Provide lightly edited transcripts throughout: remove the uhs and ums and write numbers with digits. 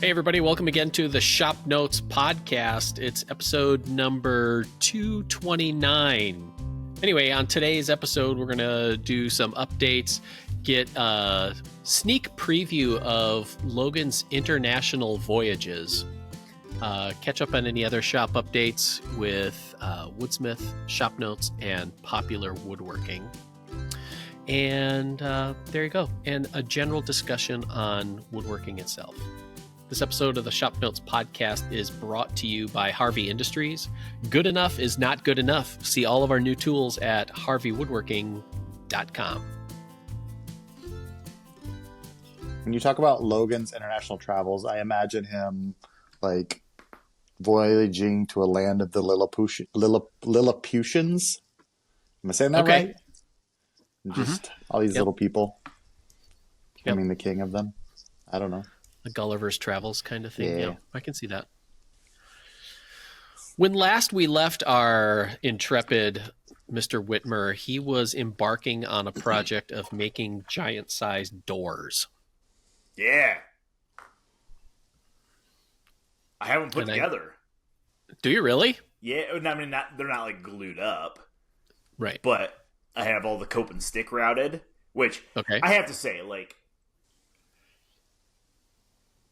Hey, everybody. Welcome again to the ShopNotes Podcast. It's episode number 229. Anyway, on today's episode, we're going to do some updates, get a sneak preview of Logan's international voyages, catch up on any other shop updates with Woodsmith, ShopNotes, and Popular Woodworking. And there you go. And a general discussion on woodworking itself. This episode of the ShopNotes Podcast is brought to you by Harvey Industries. Good enough is not good enough. See all of our new tools at harveywoodworking.com. When you talk about Logan's international travels, I imagine him like voyaging to a land of the Lilliputians. Am I saying that right? Just all these little people. I mean, the king of them. I don't know. The Gulliver's Travels kind of thing. Yeah, I can see that. When last we left our intrepid Mr. Whitmer, he was embarking on a project of making giant-sized doors. Yeah. I have them put together. Do you really? Yeah, I mean, they're not like glued up. Right. But I have all the cope and stick routed, which I have to say, like,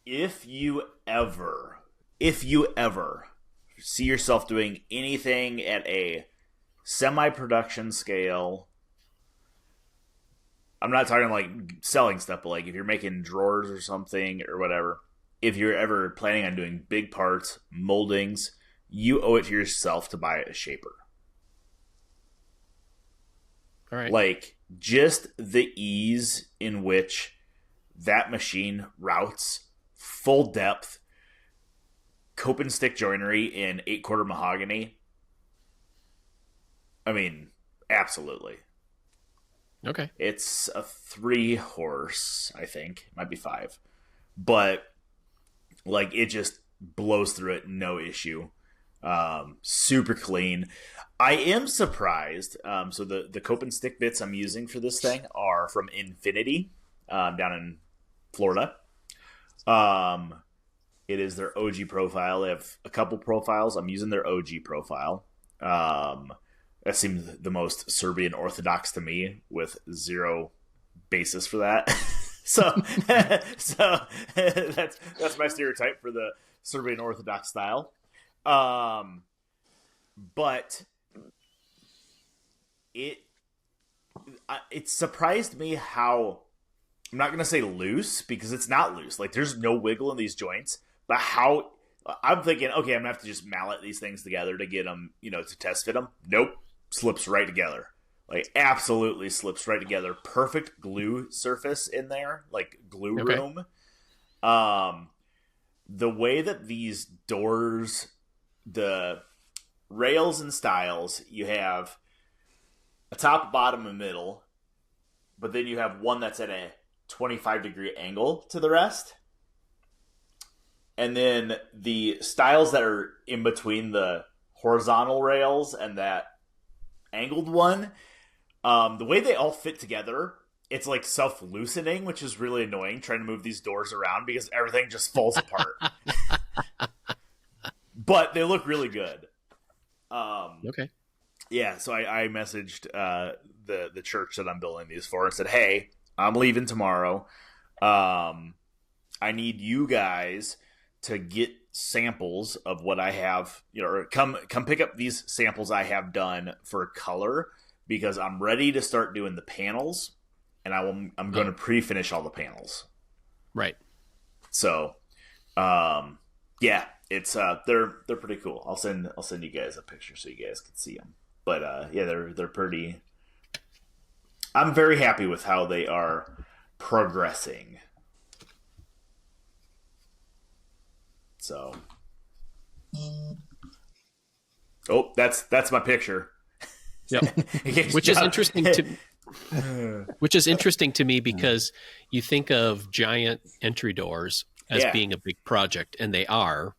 if you ever see yourself doing anything at a semi-production scale, I'm not talking like selling stuff, but like if you're making drawers or something or whatever, if you're ever planning on doing big parts, moldings, you owe it to yourself to buy a shaper. All right. Like, just the ease in which that machine routes full depth cope and stick joinery in 8/4 mahogany. I mean, absolutely. Okay. It's a 3-horse, I think. It might be 5. But, like, it just blows through it, no issue. Super clean. I am surprised. So the cope and stick bits I'm using for this thing are from Infinity down in Florida. It is their OG profile. They have a couple profiles. I'm using their OG profile. That seems the most Serbian Orthodox to me, with zero basis for that. so that's my stereotype for the Serbian Orthodox style. But it surprised me how, I'm not going to say loose, because it's not loose. Like, there's no wiggle in these joints. But how, I'm thinking, okay, I'm going to have to just mallet these things together to get them, to test fit them. Nope. Slips right together. Like, absolutely slips right together. Perfect glue surface in there. Like, glue room. The way that these doors, the rails and stiles, you have a top, bottom, and middle. But then you have one that's at a 25-degree angle to the rest. And then the stiles that are in between the horizontal rails and that angled one, the way they all fit together, it's like self-loosening, which is really annoying, trying to move these doors around because everything just falls apart. But they look really good. Okay. Yeah, so I messaged the church that I'm building these for and said, hey, I'm leaving tomorrow. I need you guys to get samples of what I have, or come pick up these samples I have done for color, because I'm ready to start doing the panels, and I'm going to pre-finish all the panels. Right. So, yeah, it's they're pretty cool. I'll send you guys a picture so you guys can see them. But yeah, they're pretty. I'm very happy with how they are progressing. So, that's my picture. Yep. Which is interesting to me, because you think of giant entry doors as being a big project, and they are,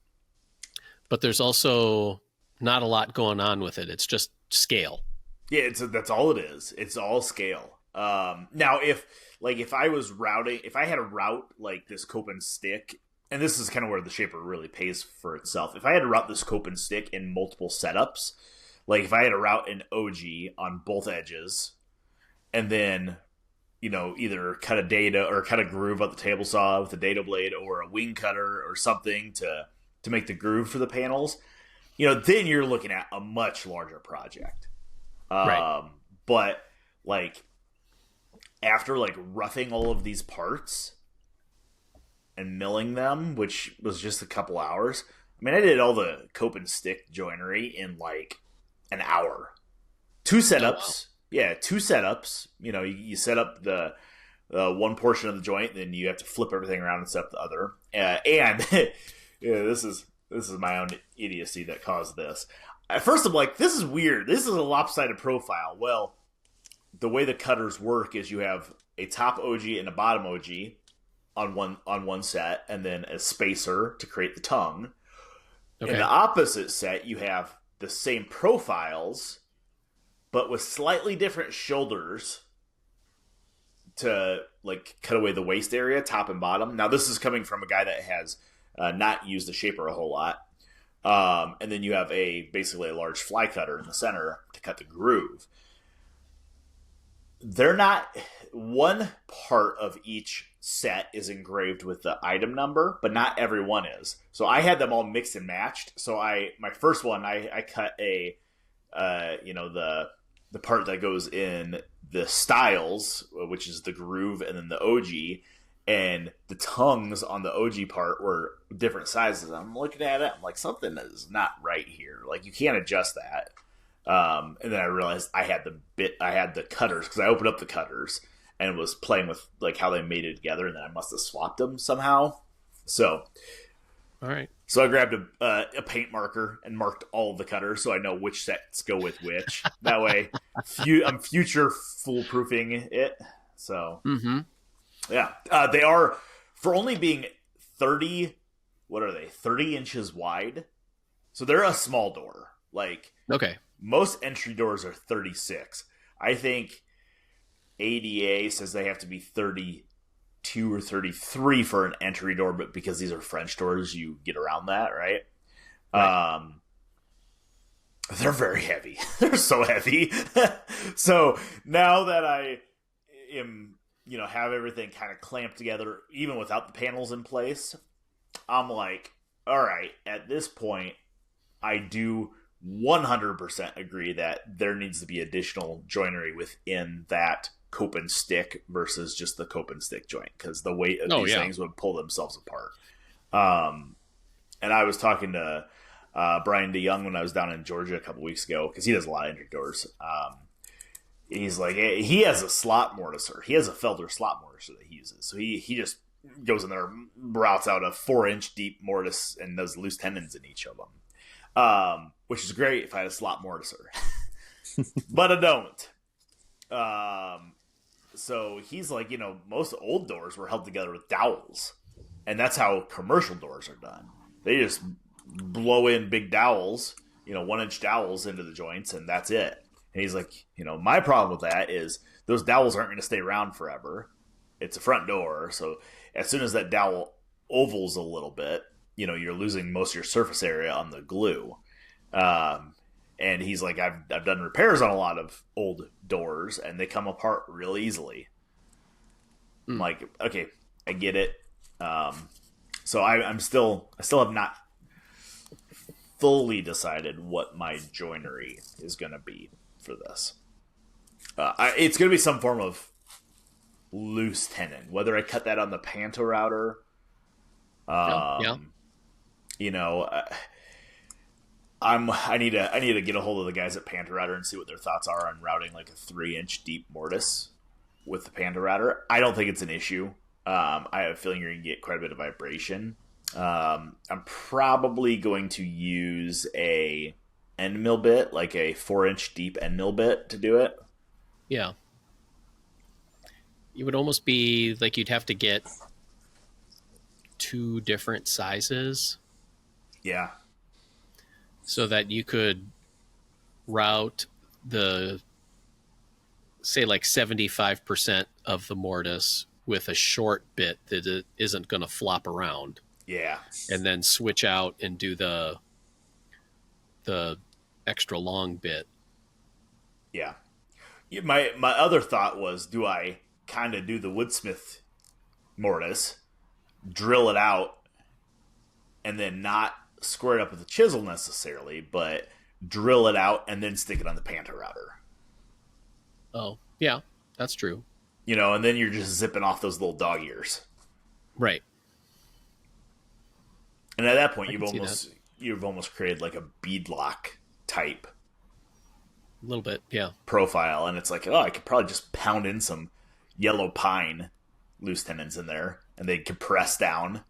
but there's also not a lot going on with it. It's just scale. Yeah, that's all it is. It's all scale. Now, if I was routing, if I had a route like this cope and stick and this is kind of where the shaper really pays for itself. If I had to route this cope and stick in multiple setups, like if I had to route an OG on both edges, and then, either cut a dado or cut a groove on the table saw with a dado blade or a wing cutter or something to make the groove for the panels, then you're looking at a much larger project. Right. But like after like roughing all of these parts and milling them, which was just a couple hours. I mean, I did all the cope and stick joinery in like an hour. 2 setups. Oh, wow. Yeah, 2 setups. You set up the one portion of the joint, then you have to flip everything around and set up the other. And this is my own idiocy that caused this. At first, I'm like, this is weird. This is a lopsided profile. Well, the way the cutters work is you have a top OG and a bottom OG on one set, and then a spacer to create the tongue. Okay. In the opposite set, you have the same profiles, but with slightly different shoulders to like cut away the waist area, top and bottom. Now, this is coming from a guy that has not used the shaper a whole lot. And then you have basically a large fly cutter in the center to cut the groove. They're not, one part of each set is engraved with the item number, but not every one is. So I had them all mixed and matched. So my first one, I cut the part that goes in the styles, which is the groove, and then the OG, and the tongues on the OG part were different sizes. I'm looking at it, I'm like, something is not right here. Like, you can't adjust that. And then I realized I had the cutters, because I opened up the cutters and was playing with like how they made it together, and then I must have swapped them somehow. So, all right. So I grabbed a paint marker and marked all of the cutters so I know which sets go with which. That way, I'm future foolproofing it. So, yeah, they are, for only being 30. What are they? 30 inches wide. So they're a small door. Like, okay. Most entry doors are 36. I think ADA says they have to be 32 or 33 for an entry door, but because these are French doors, you get around that, right? They're very heavy. They're so heavy. So now that I am, have everything kind of clamped together, even without the panels in place, I'm like, all right, at this point, I do 100% agree that there needs to be additional joinery within that cope and stick versus just the cope and stick joint, because the weight of these things would pull themselves apart. And I was talking to Brian DeYoung when I was down in Georgia a couple weeks ago, because he does a lot of entry doors. He's like, he has a slot mortiser. He has a Felder slot mortiser that he uses. So he just goes in there, routes out a 4-inch deep mortise, and does loose tendons in each of them. Which is great if I had a slot mortiser. But I don't. So he's like, most old doors were held together with dowels. And that's how commercial doors are done. They just blow in big dowels, 1-inch dowels into the joints, and that's it. And he's like, my problem with that is those dowels aren't going to stay around forever. It's a front door. So as soon as that dowel ovals a little bit, you're losing most of your surface area on the glue. And he's like, I've done repairs on a lot of old doors, and they come apart real easily. I'm like, okay, I get it. So I still have not fully decided what my joinery is going to be for this. It's going to be some form of loose tenon, whether I cut that on the Panto router. I need to get a hold of the guys at Panther Router and see what their thoughts are on routing like a 3-inch deep mortise with the Panther Router. I don't think it's an issue. I have a feeling you're going to get quite a bit of vibration. I'm probably going to use a end mill bit, like a 4-inch deep end mill bit to do it. Yeah. It would almost be like you'd have to get 2 different sizes. Yeah. So that you could route the, say, like 75% of the mortise with a short bit that it isn't going to flop around. Yeah. and then switch out and do the extra long bit. Yeah. My other thought was, do I kind of do the Woodsmith mortise, drill it out, and then not square it up with a chisel necessarily, but drill it out and then stick it on the Panther router. Oh, yeah, that's true. And then you're just zipping off those little dog ears. Right. And at that point, I you've almost created like a beadlock type A little bit, yeah. profile, and it's like, I could probably just pound in some yellow pine loose tendons in there, and they compress down.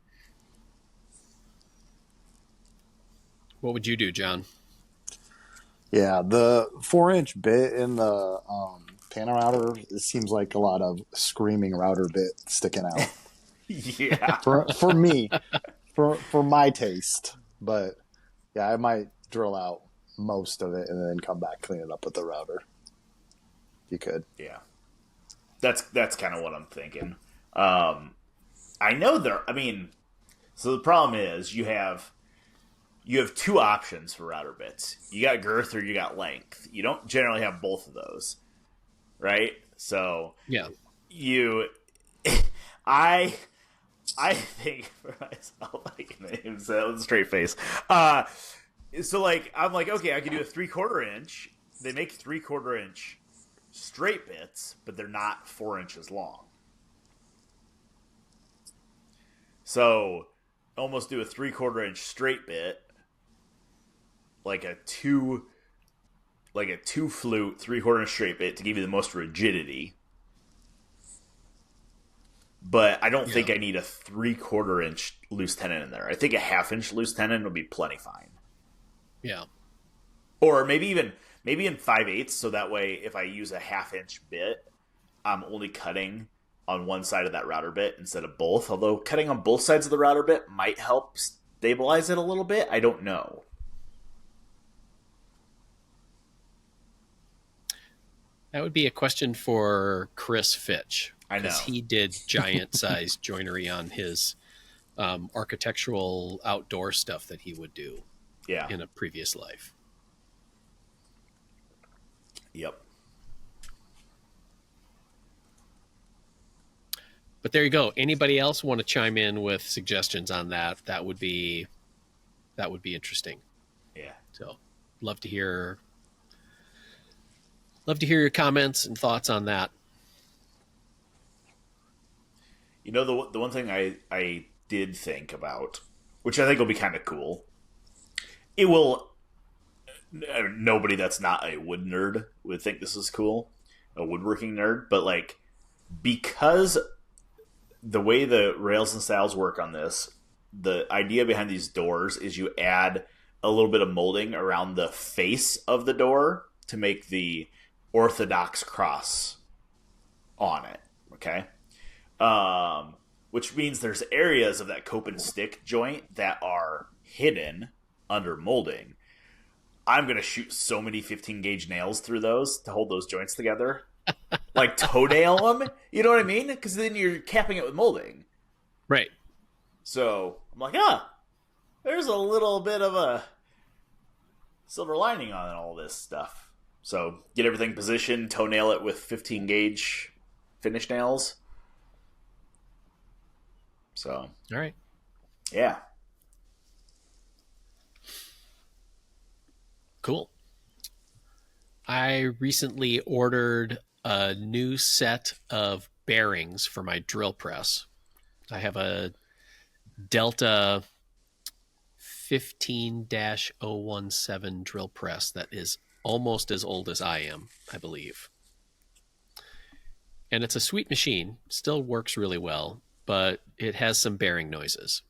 What would you do, John? Yeah, the 4-inch bit in the Panther router, it seems like a lot of screaming router bit sticking out. Yeah. for me, for my taste. But yeah, I might drill out most of it and then come back, clean it up with the router. You could. Yeah. That's kind of what I'm thinking. I know so the problem is you have two options for router bits. You got girth or you got length. You don't generally have both of those, right? So yeah, I think for myself, I can say with a straight face. So I'm like, okay, I could do a 3/4 inch. They make 3/4 inch straight bits, but they're not 4 inches long. So almost do a 3/4 inch straight bit, like a two flute 3/4 inch straight bit to give you the most rigidity. But I don't think I need a 3/4 inch loose tenon in there. I think a 1/2 inch loose tenon would be plenty fine. Yeah. Or maybe in 5/8, so that way if I use a 1/2 inch bit, I'm only cutting on one side of that router bit instead of both. Although cutting on both sides of the router bit might help stabilize it a little bit. I don't know. That would be a question for Chris Fitch. I know. Because he did giant-sized joinery on his architectural outdoor stuff that he would do in a previous life. Yep. But there you go. Anybody else want to chime in with suggestions on that? That would be interesting. Yeah. So, love to hear your comments and thoughts on that. The one thing I did think about, which I think will be kind of cool, it will. Nobody that's not a wood nerd would think this is cool, a woodworking nerd, but because the way the rails and styles work on this, the idea behind these doors is you add a little bit of molding around the face of the door to make the orthodox cross on it. Okay. Which means there's areas of that cope and stick joint that are hidden under molding. I'm going to shoot so many 15 gauge nails through those to hold those joints together. Like toenail them. You know what I mean? Because then you're capping it with molding. Right. So I'm like, there's a little bit of a silver lining on all this stuff. So get everything positioned, toenail it with 15 gauge finish nails. So. All right. Yeah. Cool. I recently ordered a new set of bearings for my drill press. I have a Delta 15-017 drill press that is almost as old as I am, I believe. And it's a sweet machine, still works really well, but it has some bearing noises.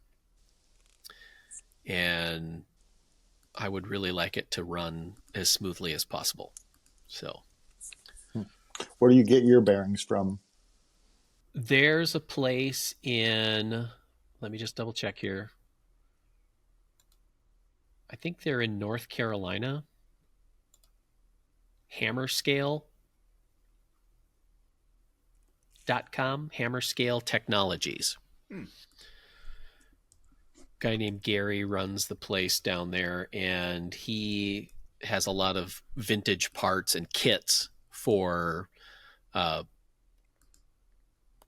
And I would really like it to run as smoothly as possible. So, where do you get your bearings from? There's a place in, let me just double check here. I think they're in North Carolina. Hammerscale.com, Hammerscale Technologies. guy named Gary runs the place down there, and he has a lot of vintage parts and kits for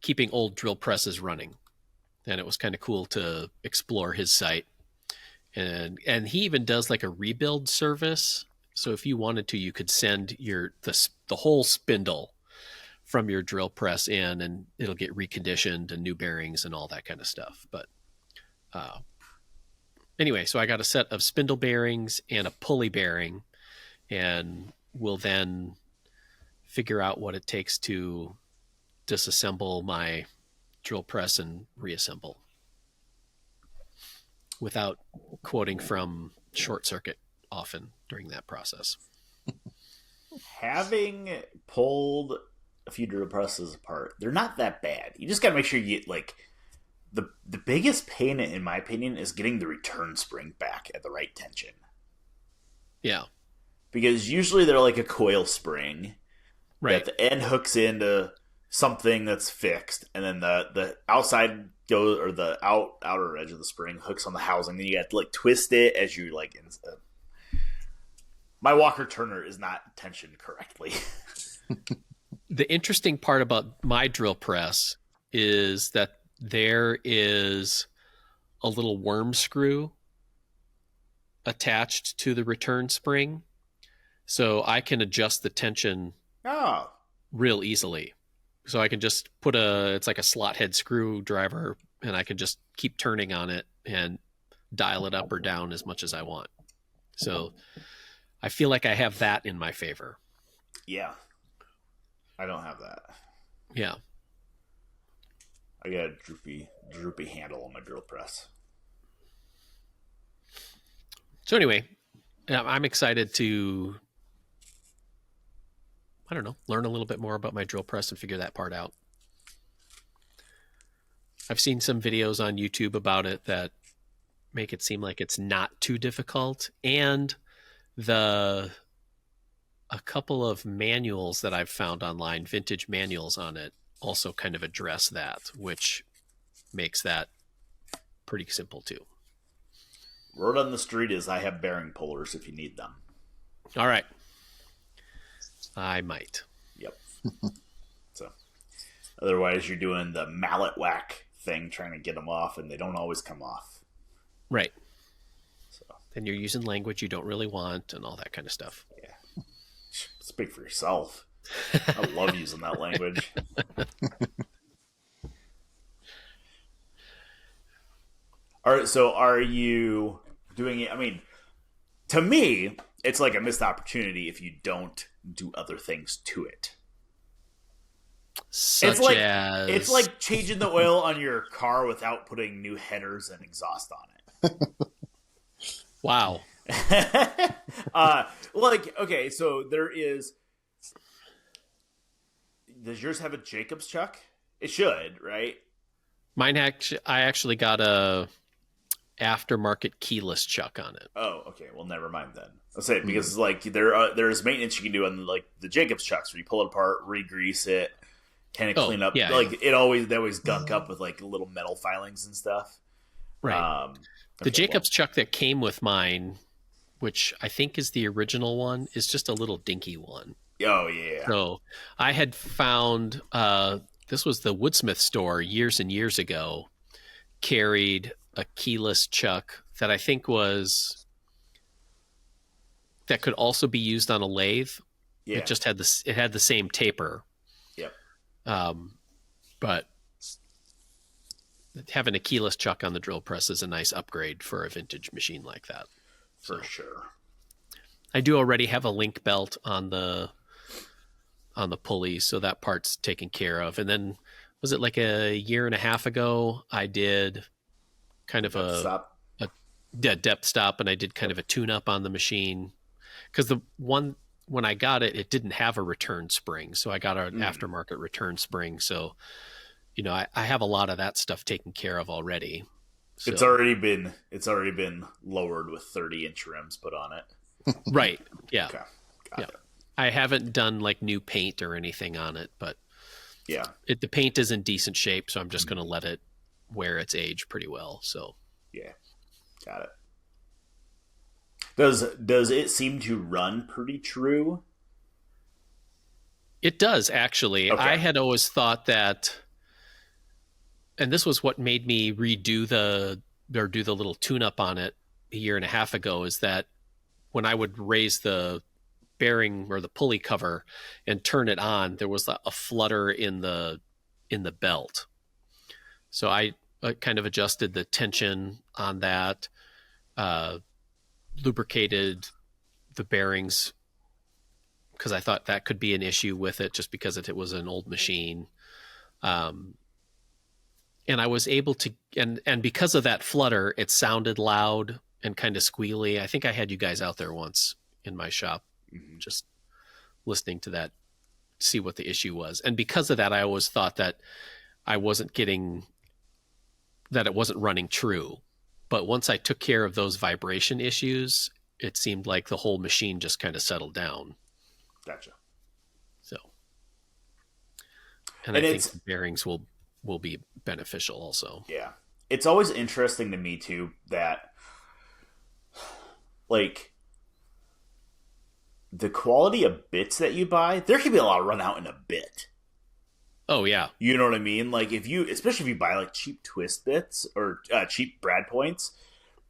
keeping old drill presses running. And it was kind of cool to explore his site. And he even does like a rebuild service. So if you wanted to, you could send the whole spindle from your drill press in, and it'll get reconditioned and new bearings and all that kind of stuff. But anyway, so I got a set of spindle bearings and a pulley bearing, and we'll then figure out what it takes to disassemble my drill press and reassemble without quoting from Short Circuit often during that process. Having pulled a few drill presses apart, they're not that bad. You just got to make sure you get, like, the biggest pain, in my opinion, is getting the return spring back at the right tension. Yeah. Because usually they're like a coil spring. Right. That the end hooks into something that's fixed, and then the outside goes, or the outer edge of the spring hooks on the housing. Then you have to like twist it as you like. My Walker Turner is not tensioned correctly. The interesting part about my drill press is that there is a little worm screw attached to the return spring, so I can adjust the tension real easily. So I can just put it's like a slot head screwdriver, and I can just keep turning on it and dial it up or down as much as I want. So I feel like I have that in my favor. Yeah. I don't have that. Yeah. I got a droopy handle on my drill press. So anyway, I'm excited to, I don't know, learn a little bit more about my drill press and figure that part out. I've seen some videos on YouTube about it that make it seem like it's not too difficult. And a couple of manuals that I've found online, vintage manuals on it, also kind of address that, which makes that pretty simple too. Word on the street is I have bearing pullers if you need them. All right. I might. Yep. So, otherwise you're doing the mallet whack thing, trying to get them off, and they don't always come off. Right. So then you're using language you don't really want and all that kind of stuff. Yeah. Speak for yourself. I love using that language. All right, so are you doing it? I mean, to me, it's like a missed opportunity if you don't do other things to it. It's like changing the oil on your car without putting new headers and exhaust on it. Wow. Okay, so does yours have a Jacobs chuck? It should, right? Mine I actually got a aftermarket keyless chuck on it. Oh, okay. Well, never mind then. I'll say it because like there's maintenance you can do on like the Jacobs chucks where you pull it apart, re-grease it, kind of clean up. Yeah, like they always gunk up with like little metal filings and stuff. Right. The Jacobs chuck that came with mine, which I think is the original one, is just a little dinky one. Oh yeah. So I had found this was the Woodsmith store years and years ago, carried a keyless chuck that I think that could also be used on a lathe. Yeah. It just had the same taper. Yep. But having a keyless chuck on the drill press is a nice upgrade for a vintage machine like that. For sure. I do already have a link belt on the pulley, so that part's taken care of. And then was it like a year and a half ago, I did kind of a depth stop, and I did kind of a tune-up on the machine. Because the one, when I got it, it didn't have a return spring, so I got an aftermarket return spring. So, I have a lot of that stuff taken care of already. So. It's already been lowered with 30-inch rims put on it. Right. Yeah. Okay. Got it. I haven't done like new paint or anything on it, but yeah, the paint is in decent shape, so I'm just going to let it wear its age pretty well. So yeah, Got it. Does it seem to run pretty true? It does, actually. Okay. I had always thought that, and this was what made me do the little tune-up on it a year and a half ago, is that when I would raise the bearing or the pulley cover and turn it on, there was a flutter in the belt. So I kind of adjusted the tension on that, lubricated the bearings, because I thought that could be an issue with it, just because it was an old machine. And I was able to, and because of that flutter, it sounded loud and kind of squealy. I think I had you guys out there once in my shop, just listening to that, see what the issue was. And because of that, I always thought that it wasn't running true. But once I took care of those vibration issues, it seemed like the whole machine just kind of settled down. Gotcha. So, and I think the bearings will be beneficial also. Yeah. It's always interesting to me too that, like, the quality of bits that you buy, there can be a lot of run out in a bit. Oh yeah. You know what I mean? Like, especially if you buy like cheap twist bits or cheap brad points,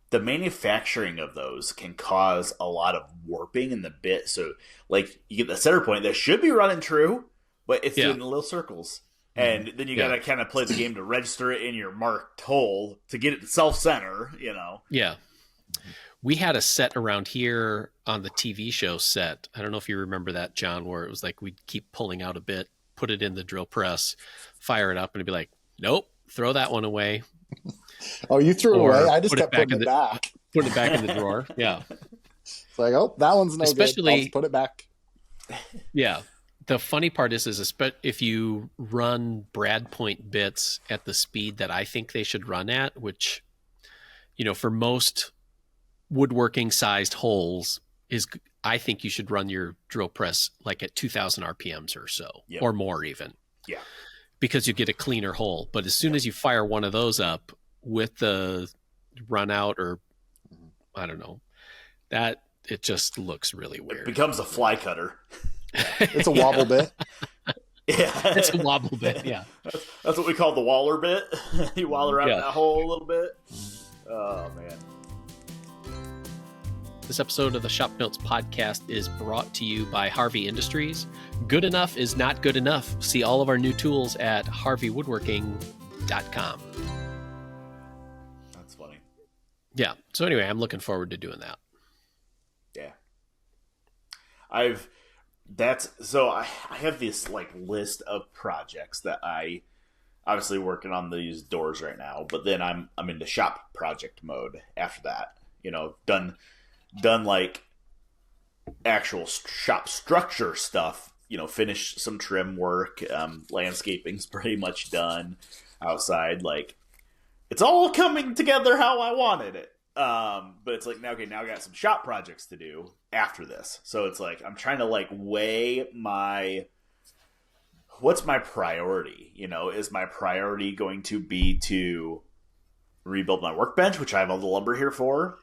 the manufacturing of those can cause a lot of warping in the bit. So, like, you get the center point that should be running true, but it's doing little circles. And then you got to kind of play the game to register it in your marked hole to get it to self-center, you know? Yeah. We had a set around here on the TV show set. I don't know if you remember that, John, where it was like we'd keep pulling out a bit, put it in the drill press, fire it up, and it'd be like, nope, throw that one away. Oh, you threw it away? I just kept putting it back. Put it back in the drawer. Yeah. It's like, oh, that one's no good. I'll just put it back. Yeah. The funny part is if you run brad point bits at the speed that I think they should run at, which, you know, for most woodworking sized holes I think you should run your drill press like at 2000 RPMs or so, or more even. Yeah. Because you get a cleaner hole. But as soon as you fire one of those up with the run out, or I don't know, that it just looks really weird. It becomes a fly cutter. It's a wobble bit. Yeah. It's a wobble bit, yeah. That's what we call the waller bit. You waller out that hole a little bit. Oh, man. This episode of the ShopNotes Podcast is brought to you by Harvey Industries. Good enough is not good enough. See all of our new tools at harveywoodworking.com. That's funny. Yeah. So anyway, I'm looking forward to doing that. Yeah. I have this like list of projects that I obviously working on these doors right now, but then I'm into shop project mode after that. You know, done like actual shop structure stuff, you know, finish some trim work, landscaping's pretty much done outside. Like, it's all coming together how I wanted it. But it's like, now I got some shop projects to do after this. So it's like, I'm trying to like weigh what's my priority? You know, is my priority going to be to rebuild my workbench, which I have all the lumber here for?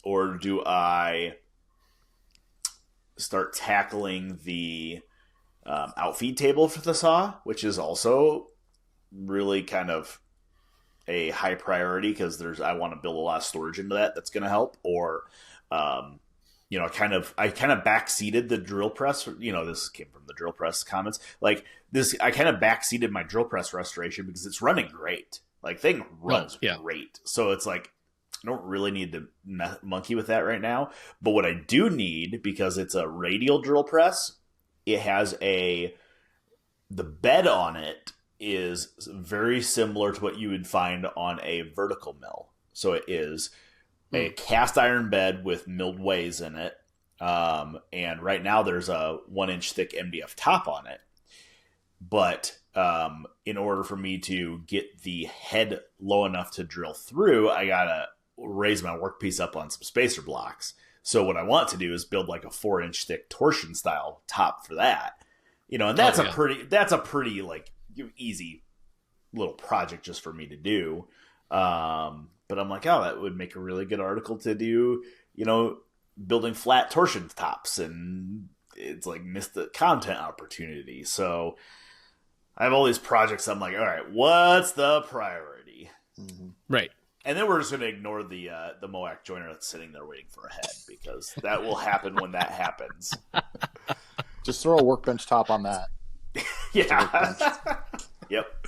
Or do I start tackling the outfeed table for the saw, which is also really kind of a high priority because I want to build a lot of storage into that. That's going to help. Or, you know, I kind of backseated the drill press. You know, this came from the drill press comments. Like this, I kind of backseated my drill press restoration because it's running great. Like, thing runs great. So it's like, I don't really need to monkey with that right now. But what I do need, because it's a radial drill press, it has the bed on it is very similar to what you would find on a vertical mill. So it is a cast iron bed with milled ways in it. And right now there's a 1-inch thick MDF top on it. But in order for me to get the head low enough to drill through, I got to raise my workpiece up on some spacer blocks. So what I want to do is build like a 4-inch thick torsion style top for that. You know, and that's a pretty like easy little project just for me to do. But I'm like, oh, that would make a really good article to do, building flat torsion tops, and it's like missed the content opportunity. So I have all these projects. I'm like, all right, what's the priority? Mm-hmm. Right. And then we're just going to ignore the Moac joiner that's sitting there waiting for a head, because that will happen when that happens. Just throw a workbench top on that. Yeah. Yep.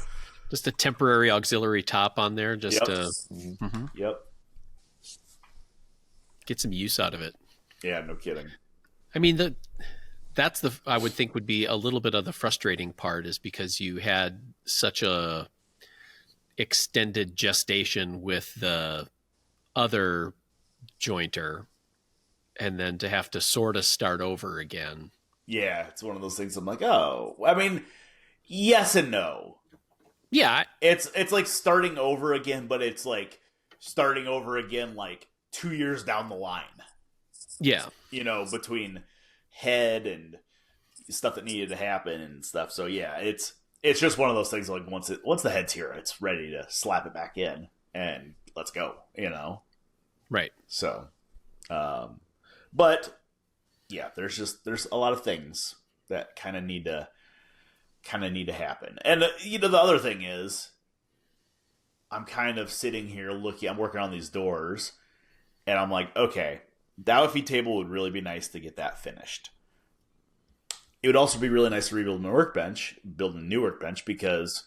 Just a temporary auxiliary top on there, just Yep. to Yep. get some use out of it. Yeah, no kidding. I mean, that's I would think would be a little bit of the frustrating part, is because you had such a extended gestation with the other jointer, and then to have to sort of start over again. Yeah, it's one of those things I'm like, oh, I mean, yes and no. Yeah. It's like starting over again, but it's like starting over again like 2 years down the line. Yeah. Between head and stuff that needed to happen and stuff. So yeah, it's just one of those things, like once the head's here, it's ready to slap it back in and let's go, Right. So, but yeah, there's a lot of things that kind of need to happen. And the other thing is, I'm kind of sitting here I'm working on these doors, and I'm like, okay, the outfeed table would really be nice to get that finished. It would also be really nice to rebuild my workbench, build a new workbench, because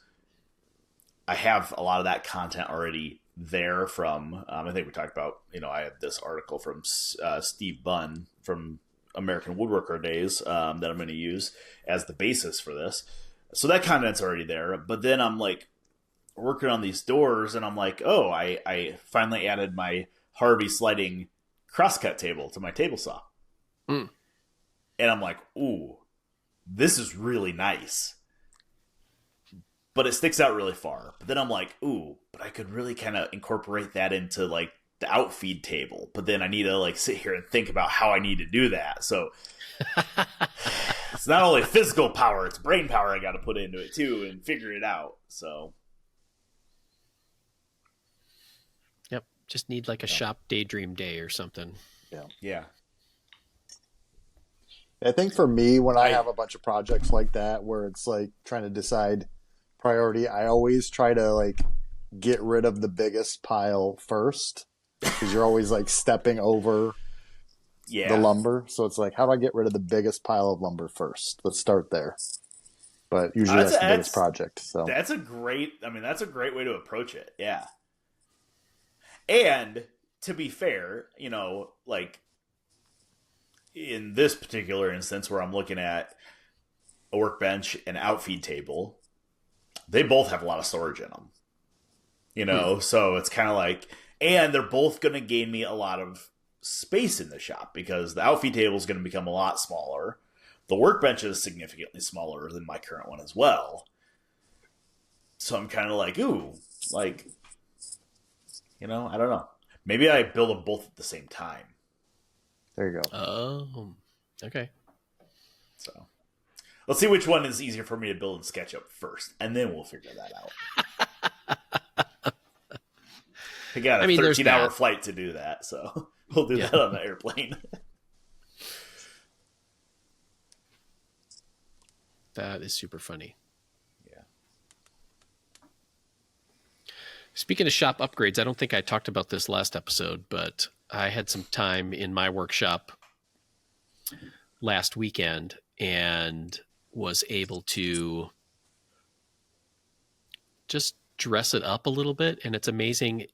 I have a lot of that content already there from, I think we talked about, I have this article from Steve Bunn from American Woodworker Days that I'm going to use as the basis for this. So that content's already there. But then I'm like working on these doors, and I'm like, oh, I finally added my Harvey sliding crosscut table to my table saw. Mm. And I'm like, ooh, this is really nice. But it sticks out really far. But then I'm like, ooh, but I could really kind of incorporate that into like the outfeed table. But then I need to like sit here and think about how I need to do that. So it's not only physical power, it's brain power I got to put into it too and figure it out. So Yep. Just need like a shop daydream day or something. yeah. I think for me, when I have a bunch of projects like that, where it's like trying to decide priority, I always try to like get rid of the biggest pile first, because you're always like stepping over the lumber. So it's like, how do I get rid of the biggest pile of lumber first? Let's start there. But usually that's the biggest project. So that's a great way to approach it. Yeah. And to be fair, like in this particular instance where I'm looking at a workbench and outfeed table, they both have a lot of storage in them, so it's kind of like, and they're both going to gain me a lot of space in the shop, because the outfeed table is going to become a lot smaller. The workbench is significantly smaller than my current one as well. So I'm kind of like, ooh, like, I don't know. Maybe I build them both at the same time. there you go. Oh, okay. So let's see which one is easier for me to build in SketchUp first, and then we'll figure that out. I got a 13-hour flight to do that, so we'll do that on the airplane. That is super funny. Yeah. Speaking of shop upgrades, I don't think I talked about this last episode, but I had some time in my workshop last weekend and was able to just dress it up a little bit. And it's amazing.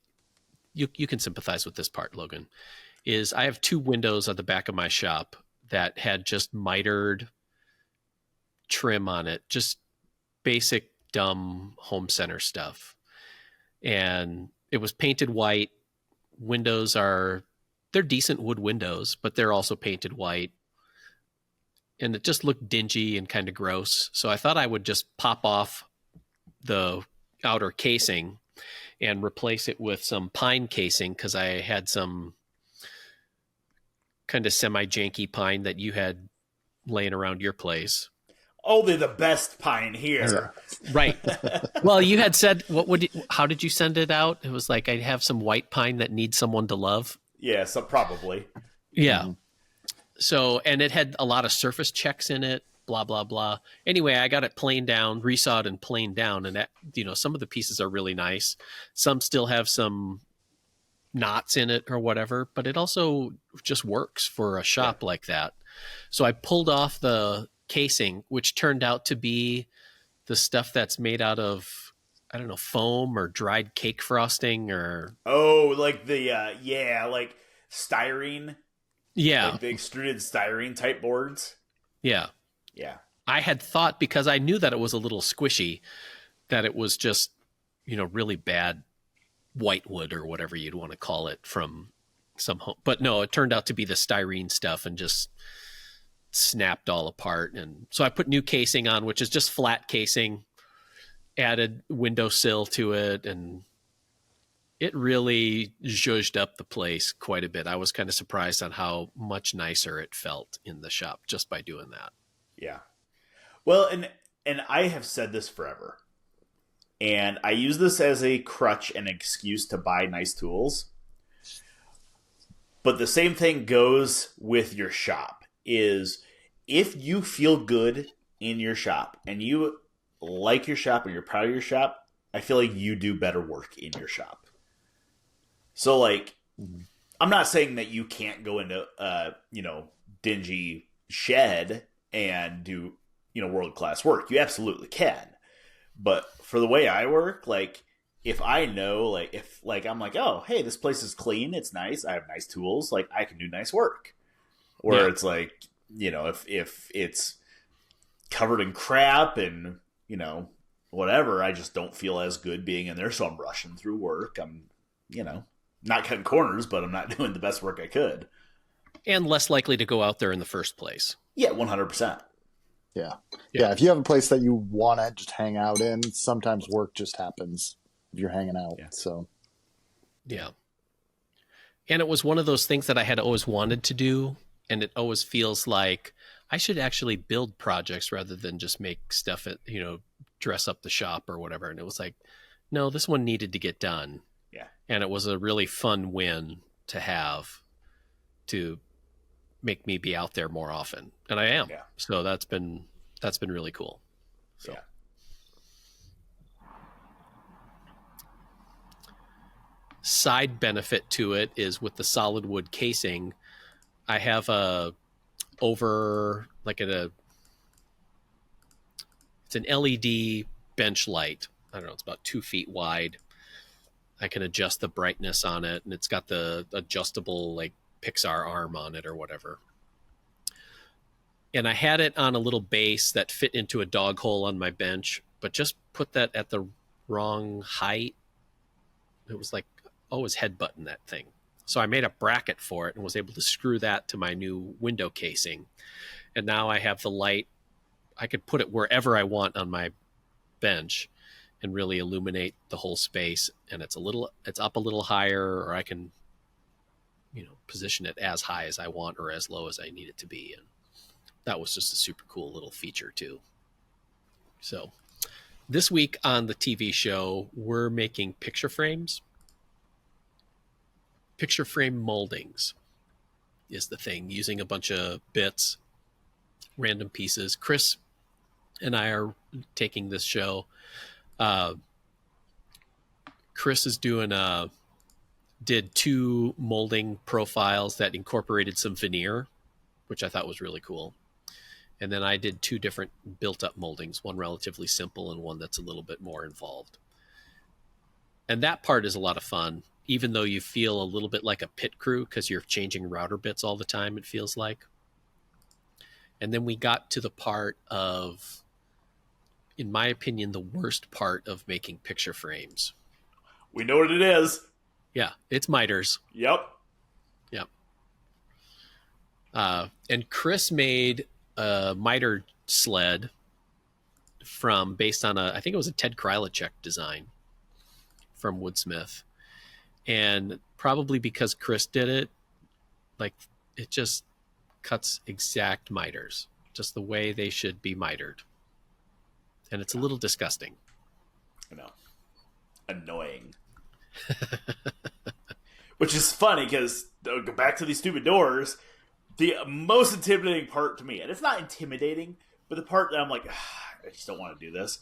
You can sympathize with this part, Logan, is I have 2 windows at the back of my shop that had just mitered trim on it, just basic dumb home center stuff. And it was painted white. Windows they're decent wood windows, but they're also painted white. And it just looked dingy and kind of gross. So I thought I would just pop off the outer casing and replace it with some pine casing, because I had some kind of semi-janky pine that you had laying around your place. Oh, they're the best pine here. Right. Well, you had said, how did you send it out? It was like, I have some white pine that needs someone to love. Yeah, so probably. Yeah. Mm-hmm. So, and it had a lot of surface checks in it, blah, blah, blah. Anyway, I got it planed down, resawed and planed down. And that, some of the pieces are really nice. Some still have some knots in it or whatever, but it also just works for a shop like that. So I pulled off the casing, which turned out to be the stuff that's made out of, I don't know, foam or dried cake frosting or... Oh, like the, like styrene. Yeah. Like the extruded styrene type boards. Yeah. Yeah. I had thought, because I knew that it was a little squishy, that it was just, really bad whitewood or whatever you'd want to call it from some home. But no, it turned out to be the styrene stuff and just snapped all apart. And so I put new casing on, which is just flat casing, added windowsill to it, and it really zhuzhed up the place quite a bit. I was kind of surprised on how much nicer it felt in the shop just by doing that. Yeah. Well, and I have said this forever. And I use this as a crutch and excuse to buy nice tools. But the same thing goes with your shop, is if you feel good in your shop and you like your shop and you're proud of your shop, I feel like you do better work in your shop. So, like, I'm not saying that you can't go into dingy shed and do, world-class work. You absolutely can. But for the way I work, like, if I know, like, if, like, I'm like, oh, hey, this place is clean, it's nice, I have nice tools, like, I can do nice work. Or it's like, if it's covered in crap and, whatever, I just don't feel as good being in there, so I'm rushing through work. I'm, not cutting corners, but I'm not doing the best work I could. And less likely to go out there in the first place. Yeah, 100%. Yeah. If you have a place that you want to just hang out in, sometimes work just happens if you're hanging out. Yeah. So. Yeah. And it was one of those things that I had always wanted to do. And it always feels like I should actually build projects rather than just make stuff at, dress up the shop or whatever. And it was like, no, this one needed to get done. Yeah. And it was a really fun win to have to make me be out there more often. And I am. Yeah. So that's been really cool. So. Yeah. Side benefit to it is with the solid wood casing, I have it's an LED bench light. I don't know, it's about 2 feet wide. I can adjust the brightness on it, and it's got the adjustable, like, Pixar arm on it or whatever. And I had it on a little base that fit into a dog hole on my bench, but just put that at the wrong height. It was like, always headbutting that thing. So I made a bracket for it and was able to screw that to my new window casing. And now I have the light. I could put it wherever I want on my bench and really illuminate the whole space. And it's up a little higher, or I can, position it as high as I want or as low as I need it to be. And that was just a super cool little feature too. So this week on the TV show, we're making picture frames. Picture frame moldings is the thing, using a bunch of bits, random pieces. Chris and I are taking this show. Chris is did 2 molding profiles that incorporated some veneer, which I thought was really cool. And then I did 2 different built-up moldings, one relatively simple and one that's a little bit more involved. And that part is a lot of fun, even though you feel a little bit like a pit crew because you're changing router bits all the time, it feels like. And then we got to the part of, in my opinion, the worst part of making picture frames. We know what it is. Yeah, it's miters. Yep. And Chris made a miter sled based on I think it was a Ted Krylicek design from Woodsmith. And probably because Chris did it, like, it just cuts exact miters, just the way they should be mitered. And it's a little disgusting. You know, annoying. Which is funny because, go back to these stupid doors, the most intimidating part to me, and it's not intimidating, but the part that I'm like, I just don't want to do this,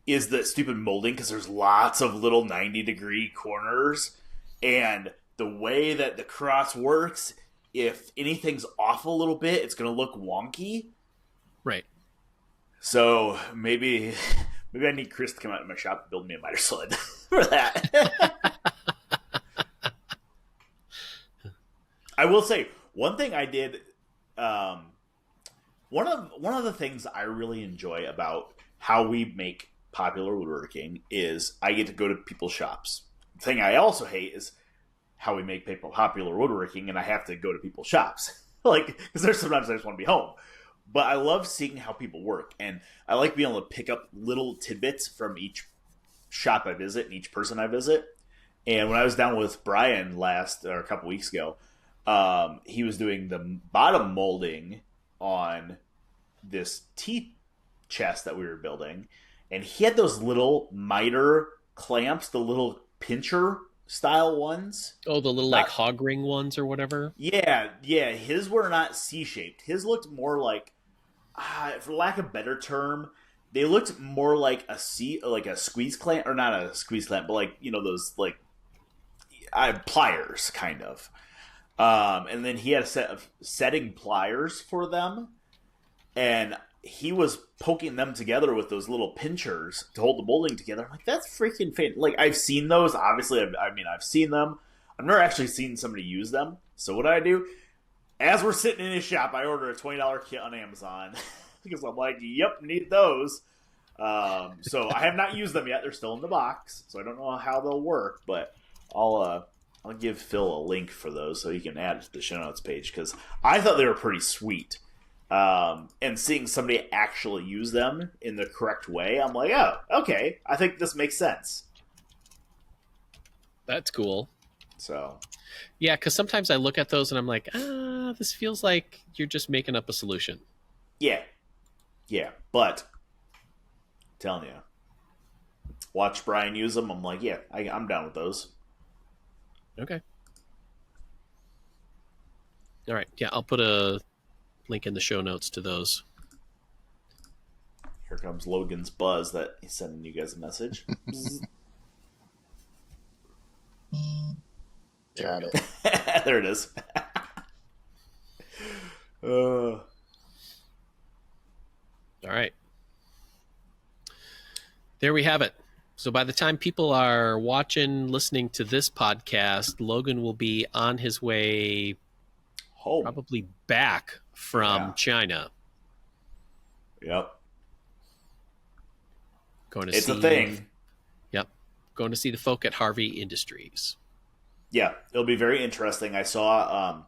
is the stupid molding, because there's lots of little 90-degree corners, and the way that the cross works, if anything's off a little bit, it's going to look wonky. Right. So maybe I need Chris to come out to my shop and build me a miter sled for that. I will say one thing I did. One of the things I really enjoy about how we make Popular Woodworking is I get to go to people's shops. The thing I also hate is how we make Popular Woodworking, and I have to go to people's shops, because there's sometimes I just want to be home. But I love seeing how people work, and I like being able to pick up little tidbits from each shop I visit and each person I visit. And when I was down with Brian a couple weeks ago, he was doing the bottom molding on this tea chest that we were building, and he had those little miter clamps, the little pincher style ones. Oh, the little hog ring ones or whatever. Yeah. His were not C-shaped. His looked more like, for lack of a better term, they looked more like a squeeze clamp, or not a squeeze clamp, but those pliers kind of. And then he had a set of setting pliers for them, and he was poking them together with those little pinchers to hold the molding together. I'm like, that's freaking fan. I've seen those. Obviously, I've seen them. I've never actually seen somebody use them. So what do? As we're sitting in his shop, I order a $20 kit on Amazon because I'm like, yep, need those. So I have not used them yet. They're still in the box, so I don't know how they'll work, but I'll give Phil a link for those so he can add it to the show notes page, because I thought they were pretty sweet. And seeing somebody actually use them in the correct way, I'm like, oh, okay, I think this makes sense. That's cool. So, yeah, because sometimes I look at those and I'm like, this feels like you're just making up a solution. Yeah, but I'm telling you, watch Brian use them. I'm like, yeah, I'm down with those. Okay. All right. Yeah, I'll put a link in the show notes to those. Here comes Logan's buzz that he's sending you guys a message. Got it. There it is. All right. There we have it. So by the time people are listening to this podcast, Logan will be on his way home, probably back from China. Yep. It's a thing. Yep. Going to see the folk at Harvey Industries. Yeah, it'll be very interesting. I saw...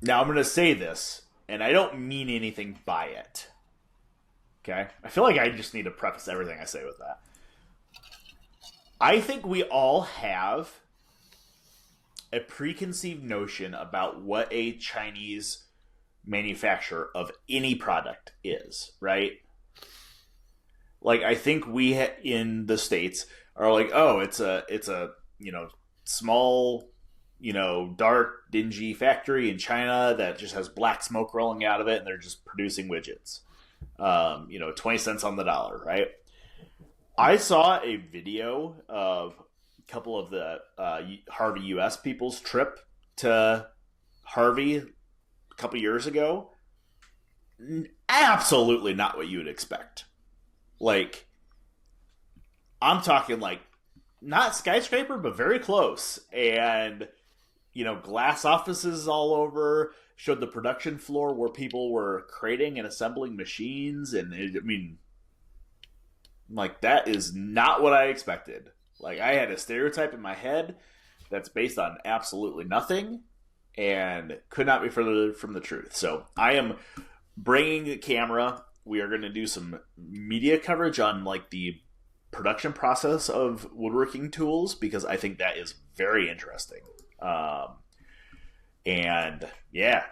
now, I'm going to say this, and I don't mean anything by it. Okay? I feel like I just need to preface everything I say with that. I think we all have a preconceived notion about what a Chinese manufacturer of any product is, right? I think we in the States are like, oh, it's a small, dark, dingy factory in China that just has black smoke rolling out of it, and they're just producing widgets. 20 cents on the dollar, right? I saw a video of a couple of the Harvey US people's trip to Harvey a couple years ago. Absolutely not what you would expect. I'm talking not skyscraper, but very close. And, glass offices all over, showed the production floor where people were creating and assembling machines. And that is not what I expected. I had a stereotype in my head that's based on absolutely nothing and could not be further from the truth. So I am bringing the camera. We are going to do some media coverage on the production process of woodworking tools, because I think that is very interesting. And yeah,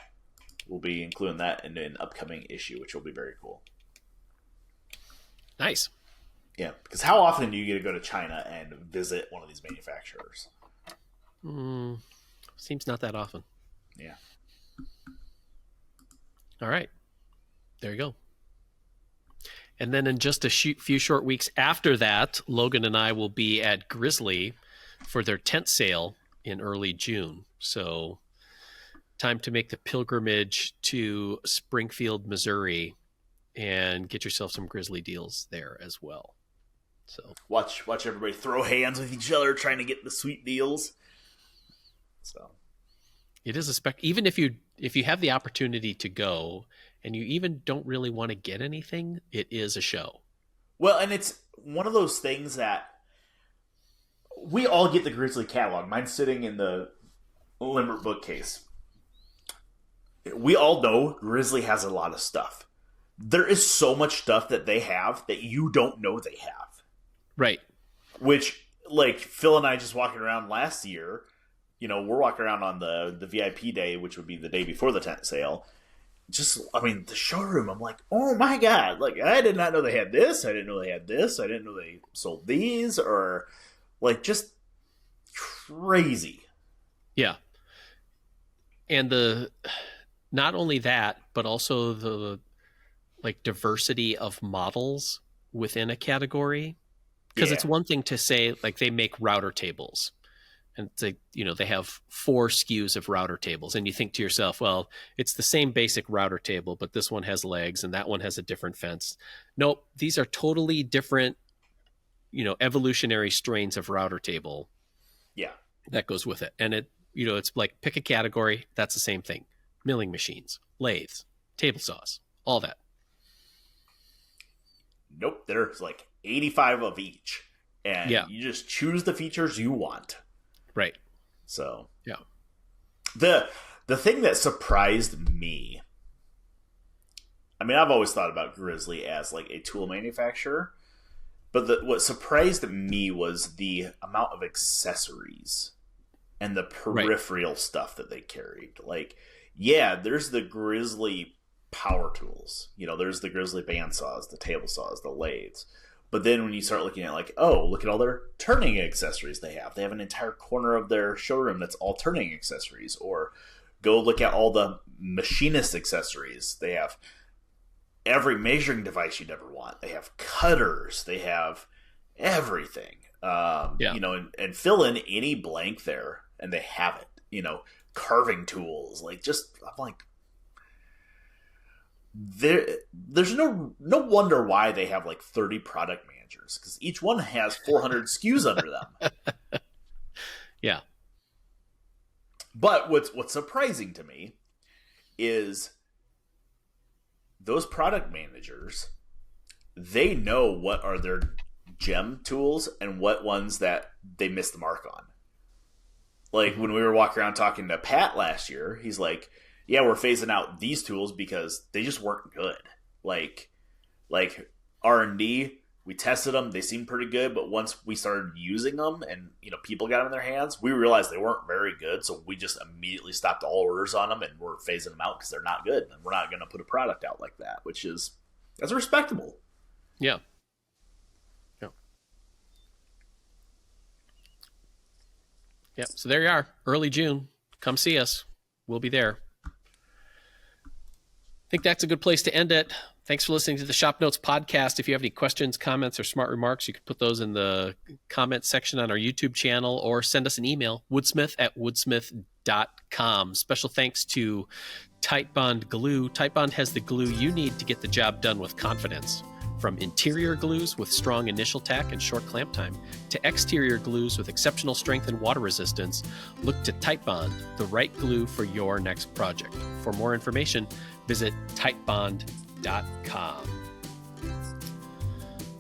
we'll be including that in an upcoming issue, which will be very cool. Nice. Yeah, because how often do you get to go to China and visit one of these manufacturers? Seems not that often. Yeah. All right. There you go. And then in just a few short weeks after that, Logan and I will be at Grizzly for their tent sale in early June. So time to make the pilgrimage to Springfield, Missouri, and get yourself some Grizzly deals there as well. So watch everybody throw hands with each other trying to get the sweet deals. So it is even if you have the opportunity to go and you even don't really want to get anything, it is a show. Well, and it's one of those things that we all get the Grizzly catalog. Mine's sitting in the limber bookcase. We all know Grizzly has a lot of stuff. There is so much stuff that they have that you don't know they have. Right. Which, like, Phil and I just walking around last year, we're walking around on the VIP day, which would be the day before the tent sale. The showroom, I'm like, oh my God, like, I did not know they had this. I didn't know they had this. I didn't know they sold these, or like, just crazy. Yeah. And not only that, but also the like diversity of models within a category. Because it's one thing to say, like, they make router tables. And they have 4 SKUs of router tables. And you think to yourself, well, it's the same basic router table, but this one has legs and that one has a different fence. Nope. These are totally different, evolutionary strains of router table. Yeah. That goes with it. And it's like, pick a category. That's the same thing. Milling machines, lathes, table saws, all that. Nope. There's like 85 of each. And you just choose the features you want. Right. So yeah, the thing that surprised me, I mean, I've always thought about Grizzly as like a tool manufacturer, but what surprised me was the amount of accessories and the peripheral stuff that they carried. Like, yeah, there's the Grizzly power tools. There's the Grizzly bandsaws, the table saws, the lathes. But then when you start looking at, like, oh, look at all their turning accessories they have. They have an entire corner of their showroom that's all turning accessories. Or go look at all the machinist accessories. They have every measuring device you'd ever want. They have cutters. They have everything. And fill in any blank there, and they have it. Carving tools. Like, I'm like, there's no wonder why they have like 30 product managers, because each one has 400 SKUs under them. Yeah. But what's surprising to me is those product managers, they know what are their gem tools and what ones that they missed the mark on. Like, when we were walking around talking to Pat last year, he's like, yeah, we're phasing out these tools because they just weren't good. Like R&D, we tested them. They seemed pretty good. But once we started using them and, people got them in their hands, we realized they weren't very good. So we just immediately stopped all orders on them and we're phasing them out because they're not good. And we're not going to put a product out like that, that's respectable. Yeah. Yeah. Yeah. So there you are. Early June. Come see us. We'll be there. I think that's a good place to end it. Thanks for listening to the ShopNotes podcast. If you have any questions, comments, or smart remarks, you can put those in the comment section on our YouTube channel or send us an email, woodsmith@woodsmith.com. Special thanks to Titebond Glue. Titebond has the glue you need to get the job done with confidence. From interior glues with strong initial tack and short clamp time to exterior glues with exceptional strength and water resistance, look to Titebond, the right glue for your next project. For more information, visit titebond.com.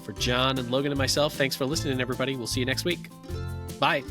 For John and Logan and myself, thanks for listening, everybody. We'll see you next week. Bye.